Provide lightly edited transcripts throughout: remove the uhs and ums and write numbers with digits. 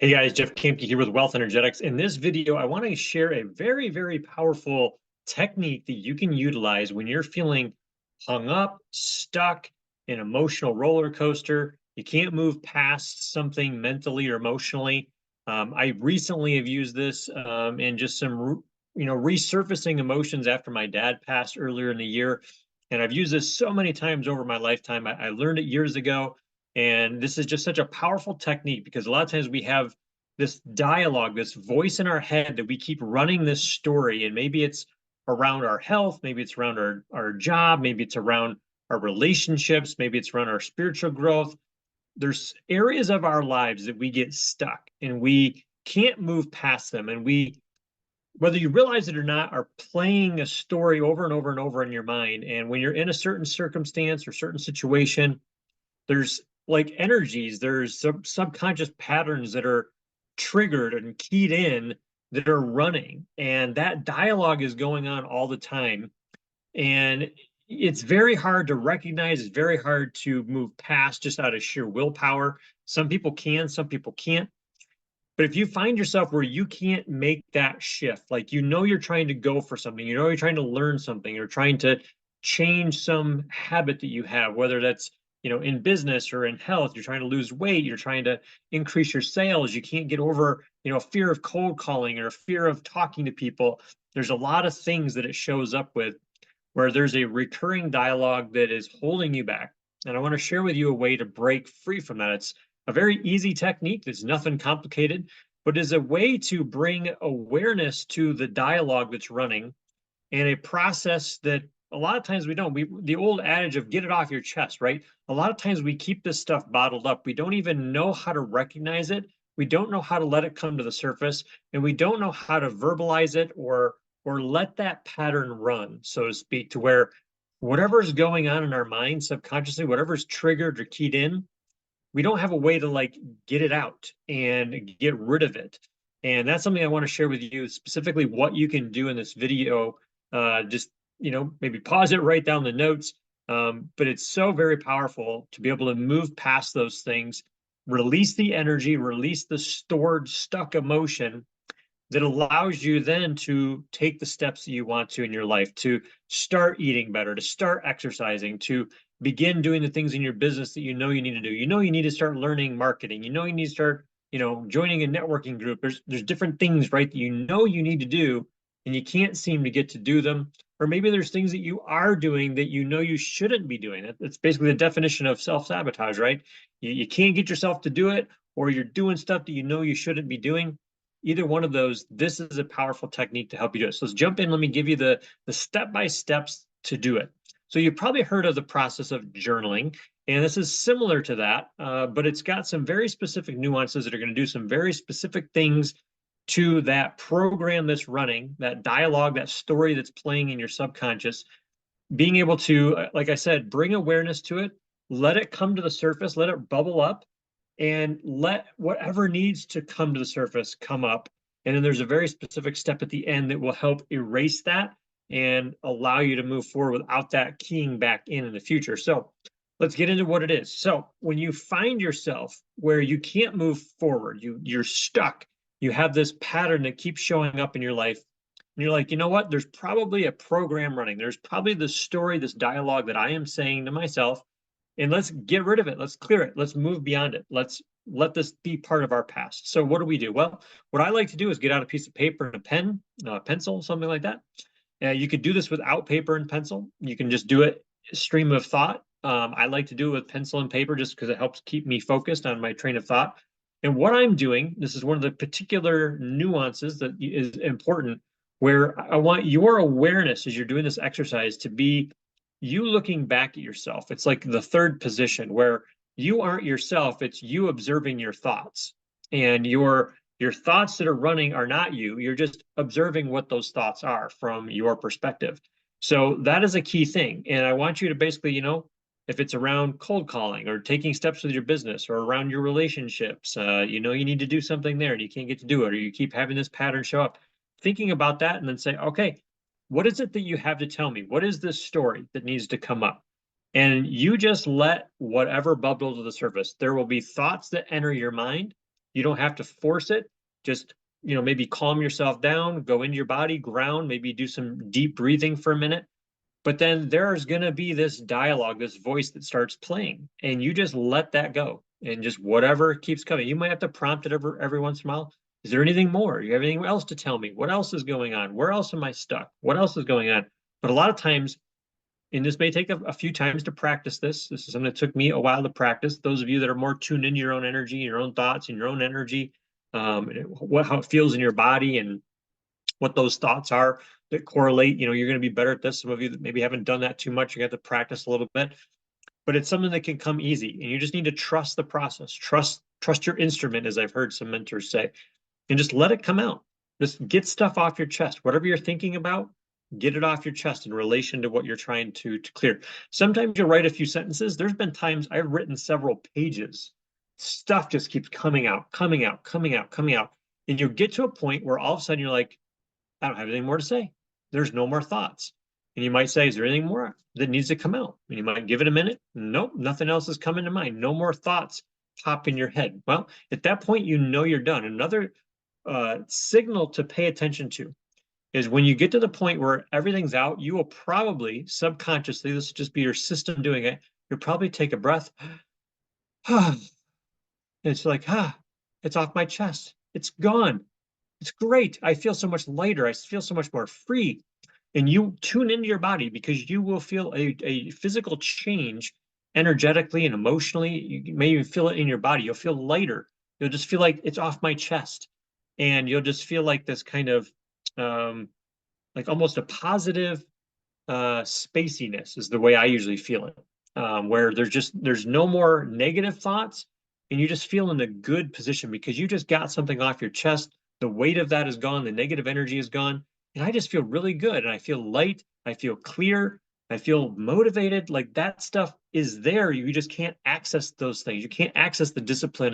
Hey guys, Jeff Kamke here with Wealth Energetics. In this video, I want to share a very, very powerful technique that you can utilize when you're feeling hung up, stuck, an emotional roller coaster. You can't move past something mentally or emotionally. I recently have used this in just some, resurfacing emotions after my dad passed earlier in the year. And I've used this so many times over my lifetime. I learned it years ago. And this is just such a powerful technique because a lot of times we have this dialogue, this voice in our head that we keep running this story. And maybe it's around our health, maybe it's around our job, maybe it's around our relationships, maybe it's around our spiritual growth. There's areas of our lives that we get stuck and we can't move past them. And we, whether you realize it or not, are playing a story over and over and over in your mind. And when you're in a certain circumstance or certain situation, there's like energies, there's subconscious patterns that are triggered and keyed in that are running. And that dialogue is going on all the time. And it's very hard to recognize, it's very hard to move past just out of sheer willpower. Some people can, some people can't. But if you find yourself where you can't make that shift, like you're trying to go for something, you're trying to learn something, you're trying to change some habit that you have, whether that's in business or in health, you're trying to lose weight, you're trying to increase your sales, you can't get over, fear of cold calling or fear of talking to people. There's a lot of things that it shows up with where there's a recurring dialogue that is holding you back. And I want to share with you a way to break free from that. It's a very easy technique. There's nothing complicated, but is a way to bring awareness to the dialogue that's running and a process that a lot of times we don't. The old adage of get it off your chest, right? A lot of times we keep this stuff bottled up. We don't even know how to recognize it. We don't know how to let it come to the surface, and we don't know how to verbalize it or let that pattern run, so to speak, to where whatever's going on in our mind subconsciously, whatever's triggered or keyed in, we don't have a way to like get it out and get rid of it. And that's something I want to share with you, specifically what you can do in this video. Just, maybe pause it, write down the notes. But it's so very powerful to be able to move past those things, release the energy, release the stored, stuck emotion that allows you then to take the steps that you want to in your life, to start eating better, to start exercising, to begin doing the things in your business that you know you need to do. You know you need to start learning marketing. You know you need to start, joining a networking group. There's different things, right, that you know you need to do, and you can't seem to get to do them. Or maybe there's things that you are doing that you know you shouldn't be doing. That's basically the definition of self-sabotage, right? You can't get yourself to do it, or you're doing stuff that you know you shouldn't be doing. Either one of those, this is a powerful technique to help you do it. So let's jump in. Let me give you the step-by-steps to do it. So you've probably heard of the process of journaling, and this is similar to that, but it's got some very specific nuances that are going to do some very specific things to that program that's running, that dialogue, that story that's playing in your subconscious, being able to, like I said, bring awareness to it, let it come to the surface, let it bubble up, and let whatever needs to come to the surface come up. And then there's a very specific step at the end that will help erase that and allow you to move forward without that keying back in the future. So let's get into what it is. So when you find yourself where you can't move forward, you're stuck, you have this pattern that keeps showing up in your life, and you're like, you know what? There's probably a program running. There's probably this story, this dialogue that I am saying to myself, and let's get rid of it. Let's clear it. Let's move beyond it. Let's let this be part of our past. So what do? Well, what I like to do is get out a piece of paper and a pen, pencil, something like that. You could do this without paper and pencil. You can just do it stream of thought. I like to do it with pencil and paper just because it helps keep me focused on my train of thought. And what I'm doing, this is one of the particular nuances that is important, where I want your awareness as you're doing this exercise to be you looking back at yourself. It's like the third position where you aren't yourself, it's you observing your thoughts. And your thoughts that are running are not you. You're just observing what those thoughts are from your perspective. So that is a key thing. And I want you to basically, if it's around cold calling or taking steps with your business or around your relationships, you need to do something there and you can't get to do it, or you keep having this pattern show up, thinking about that and then say, okay, what is it that you have to tell me? What is this story that needs to come up? And you just let whatever bubble to the surface. There will be thoughts that enter your mind. You don't have to force it. Just, maybe calm yourself down, go into your body, ground, maybe do some deep breathing for a minute. But then there's going to be this dialogue, this voice that starts playing, and you just let that go and just whatever keeps coming. You might have to prompt it every once in a while. Is there anything more? You have anything else to tell me? What else is going on? Where else am I stuck? What else is going on? But a lot of times, and this may take a few times to practice this. This is something that took me a while to practice. Those of you that are more tuned into your own energy, your own thoughts, and your own energy, how it feels in your body, and what those thoughts are that correlate. You're going to be better at this. Some of you that maybe haven't done that too much, you have to practice a little bit. But it's something that can come easy, and you just need to trust the process. Trust your instrument, as I've heard some mentors say, and just let it come out. Just get stuff off your chest. Whatever you're thinking about, get it off your chest in relation to what you're trying to clear. Sometimes you'll write a few sentences. There's been times I've written several pages. Stuff just keeps coming out, coming out, coming out, coming out. And you'll get to a point where all of a sudden you're like, I don't have anything more to say. There's no more thoughts. And you might say, is there anything more that needs to come out? And you might give it a minute. Nope, nothing else is coming to mind. No more thoughts pop in your head. Well, at that point, you're done. Another signal to pay attention to is when you get to the point where everything's out, you will probably subconsciously, this will just be your system doing it, you'll probably take a breath. It's like, it's off my chest. It's gone. It's great. I feel so much lighter. I feel so much more free. And you tune into your body because you will feel a physical change energetically and emotionally. You may even feel it in your body. You'll feel lighter. You'll just feel like it's off my chest. And you'll just feel like this kind of like almost a positive spaciness is the way I usually feel it, where there's no more negative thoughts, and you just feel in a good position because you just got something off your chest. The weight of that is gone, the negative energy is gone, and I just feel really good, and I feel light, I feel clear, I feel motivated. Like that stuff is there. You just can't access those things. You can't access the discipline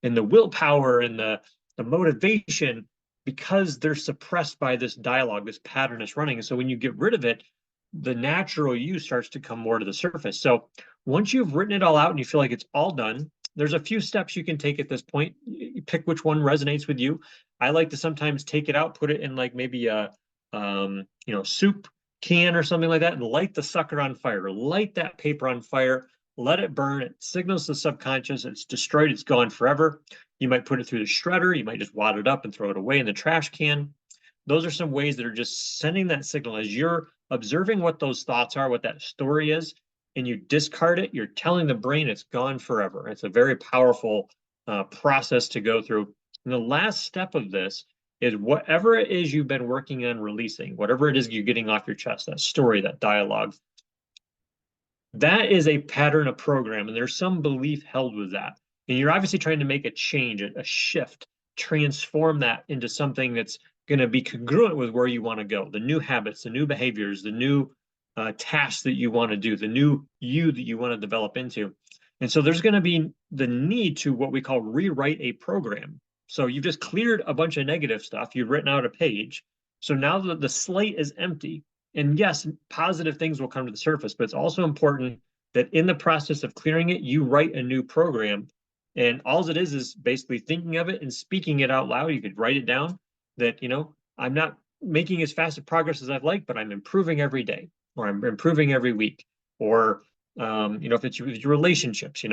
and the willpower and the motivation because they're suppressed by this dialogue, this pattern that's running. And so when you get rid of it, the natural you starts to come more to the surface. So once you've written it all out and you feel like it's all done, there's a few steps you can take at this point. You pick which one resonates with you. I like to sometimes take it out, put it in like maybe a soup can or something like that, and light the sucker on fire. Light that paper on fire. Let it burn. It signals the subconscious it's destroyed. It's gone forever. You might put it through the shredder. You might just wad it up and throw it away in the trash can. Those are some ways that are just sending that signal as you're observing what those thoughts are, what that story is, and you discard it. You're telling the brain it's gone forever. It's a very powerful process to go through. And the last step of this is whatever it is you've been working on releasing, whatever it is you're getting off your chest, that story, that dialogue, that is a pattern, a program, and there's some belief held with that. And you're obviously trying to make a change, a shift, transform that into something that's going to be congruent with where you want to go, the new habits, the new behaviors, the new tasks that you want to do, the new you that you want to develop into. And so there's going to be the need to what we call rewrite a program. So you've just cleared a bunch of negative stuff. You've written out a page. So now the slate is empty. And yes, positive things will come to the surface, but it's also important that in the process of clearing it, you write a new program. And all it is basically thinking of it and speaking it out loud. You could write it down that, I'm not making as fast of progress as I'd like, but I'm improving every day, or I'm improving every week, or if it's your relationships,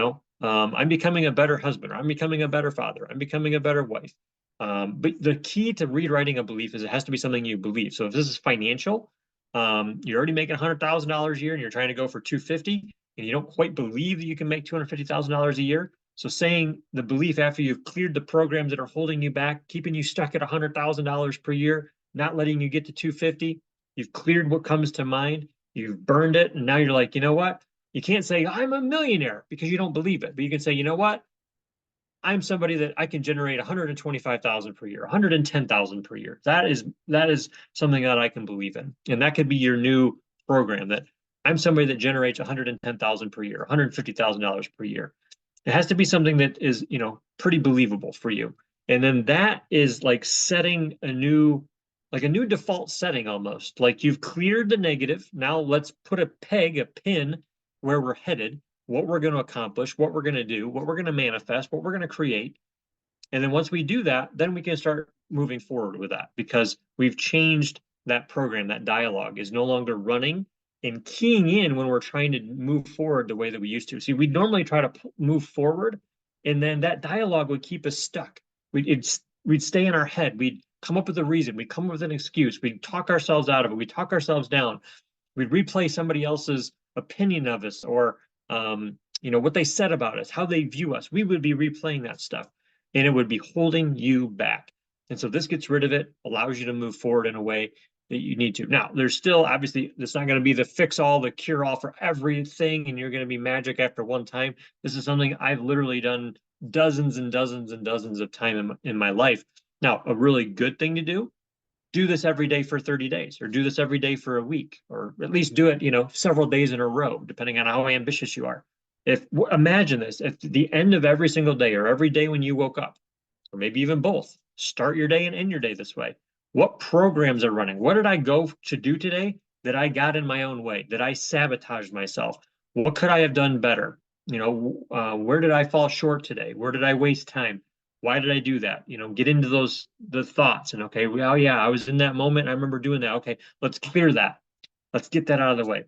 I'm becoming a better husband, or I'm becoming a better father, I'm becoming a better wife. But the key to rewriting a belief is it has to be something you believe. So if this is financial, you're already making $100,000 a year and you're trying to go for 250, and you don't quite believe that you can make $250,000 a year. So saying the belief after you've cleared the programs that are holding you back, keeping you stuck at $100,000 per year, not letting you get to 250, you've cleared what comes to mind, you've burned it, and now you're like, you know what? You can't say I'm a millionaire because you don't believe it, but you can say, you know what? I'm somebody that I can generate 125,000 per year, 110,000 per year. That is something that I can believe in, and that could be your new program. That I'm somebody that generates 110,000 per year, $150,000 per year. It has to be something that is pretty believable for you, and then that is like setting a new default setting almost. Like you've cleared the negative. Now let's put a pin where we're headed, what we're going to accomplish, what we're going to do, what we're going to manifest, what we're going to create. And then once we do that, then we can start moving forward with that because we've changed that program. That dialogue is no longer running and keying in when we're trying to move forward the way that we used to. See, we'd normally try to move forward, and then that dialogue would keep us stuck. We'd stay in our head. We'd come up with a reason. We'd come up with an excuse. We'd talk ourselves out of it. We'd talk ourselves down. We'd replay somebody else's opinion of us or what they said about us, how they view us. We would be replaying that stuff, and it would be holding you back. And so this gets rid of it, allows you to move forward in a way that you need to. Now, there's still obviously it's not going to be the fix all, the cure all for everything, and you're going to be magic after one time. This is something I've literally done dozens and dozens and dozens of time in my life. Now, a really good thing to do this every day for 30 days, or do this every day for a week, or at least do it, several days in a row, depending on how ambitious you are. Imagine this, at the end of every single day, or every day when you woke up, or maybe even both, start your day and end your day this way. What programs are running? What did I go to do today that I got in my own way, that I sabotaged myself? What could I have done better? Where did I fall short today? Where did I waste time? Why did I do that? Get into the thoughts and okay, well, yeah, I was in that moment. I remember doing that. Okay, let's clear that. Let's get that out of the way.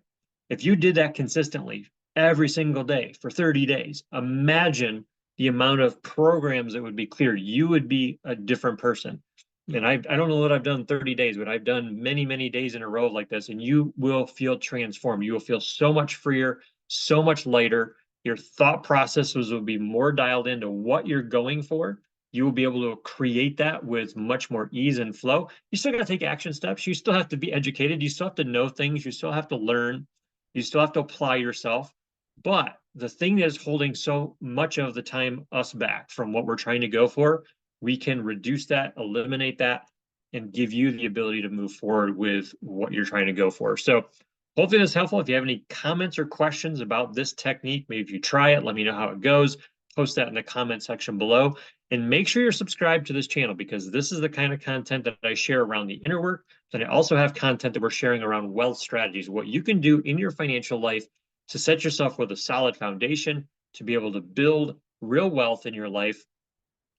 If you did that consistently every single day for 30 days, imagine the amount of programs that would be cleared. You would be a different person. And I don't know that I've done 30 days, but I've done many, many days in a row like this, and you will feel transformed. You will feel so much freer, so much lighter. Your thought processes will be more dialed into what you're going for. You will be able to create that with much more ease and flow. You still got to take action steps. You still have to be educated. You still have to know things. You still have to learn. You still have to apply yourself. But the thing that is holding so much of the time us back from what we're trying to go for, we can reduce that, eliminate that, and give you the ability to move forward with what you're trying to go for. So hopefully this is helpful. If you have any comments or questions about this technique, maybe if you try it, let me know how it goes. Post that in the comment section below. And make sure you're subscribed to this channel because this is the kind of content that I share around the inner work. Then I also have content that we're sharing around wealth strategies, what you can do in your financial life to set yourself with a solid foundation to be able to build real wealth in your life,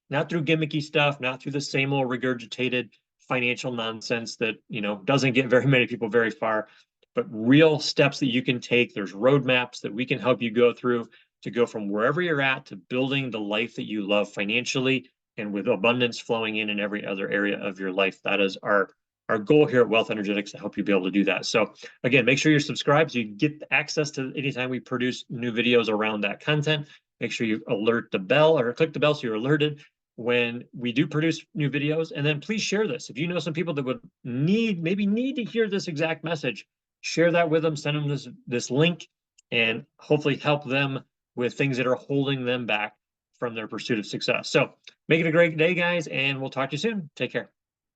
not through gimmicky stuff, not through the same old regurgitated financial nonsense that, doesn't get very many people very far, but real steps that you can take. There's roadmaps that we can help you go through to go from wherever you're at to building the life that you love financially and with abundance flowing in every other area of your life. That is our goal here at Wealth Energetics to help you be able to do that. So again, make sure you're subscribed so you get access to anytime we produce new videos around that content. Make sure you alert the bell or click the bell so you're alerted when we do produce new videos. And then please share this. If you know some people that would maybe need to hear this exact message, share that with them, send them this link, and hopefully help them with things that are holding them back from their pursuit of success. So make it a great day, guys, and we'll talk to you soon. Take care.